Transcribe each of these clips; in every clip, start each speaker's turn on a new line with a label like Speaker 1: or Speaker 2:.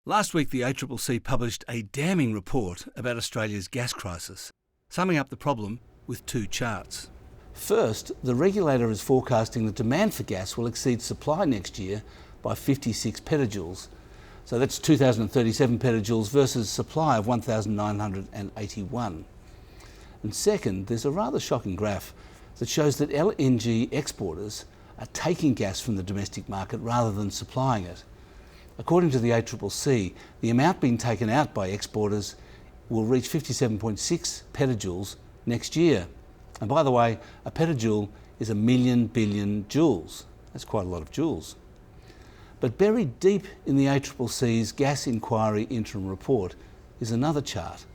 Speaker 1: Last week, the ACCC published a damning report about Australia's gas crisis, summing up the problem with two charts. First, the regulator is forecasting that demand for gas will exceed supply next year by 56 petajoules. So that's 2,037 petajoules versus supply of 1,981. And second, there's a rather shocking graph that shows that LNG exporters are taking gas from the domestic market rather than supplying it. According to the ACCC, the amount being taken out by exporters will reach 57.6 petajoules next year. And by the way, a petajoule is 1,000,000 billion joules. That's quite a lot of joules. But buried deep in the ACCC's Gas Inquiry Interim Report is another chart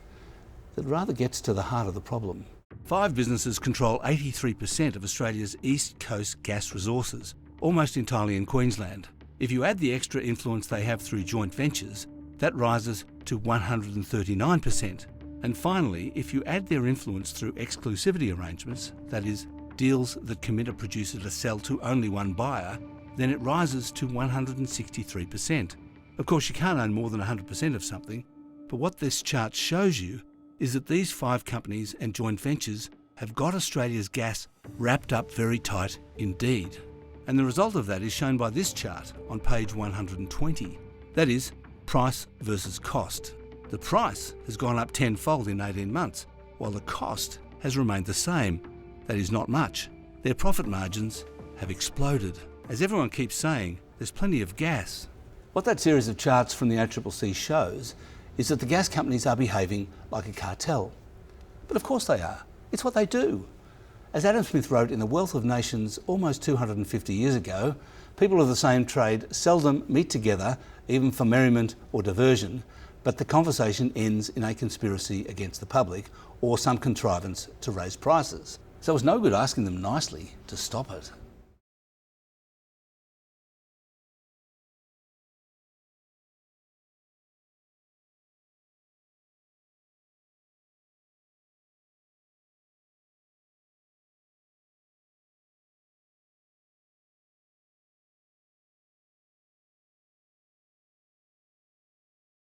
Speaker 1: that rather gets to the heart of the problem. 5 businesses control 83% of Australia's East Coast gas resources, almost entirely in Queensland. If you add the extra influence they have through joint ventures, that rises to 139%. And finally, if you add their influence through exclusivity arrangements, that is, deals that commit a producer to sell to only one buyer, then it rises to 163%. Of course, you can't own more than 100% of something, but what this chart shows you is that these 5 companies and joint ventures have got Australia's gas wrapped up very tight indeed. And the result of that is shown by this chart on page 120. That is, price versus cost. The price has gone up tenfold in 18 months, while the cost has remained the same. That is not much. Their profit margins have exploded. As everyone keeps saying, there's plenty of gas. What that series of charts from the ACCC shows is that the gas companies are behaving like a cartel. But of course they are. It's what they do. As Adam Smith wrote in The Wealth of Nations almost 250 years ago, people of the same trade seldom meet together, even for merriment or diversion, but the conversation ends in a conspiracy against the public or some contrivance to raise prices. So it's no good asking them nicely to stop it.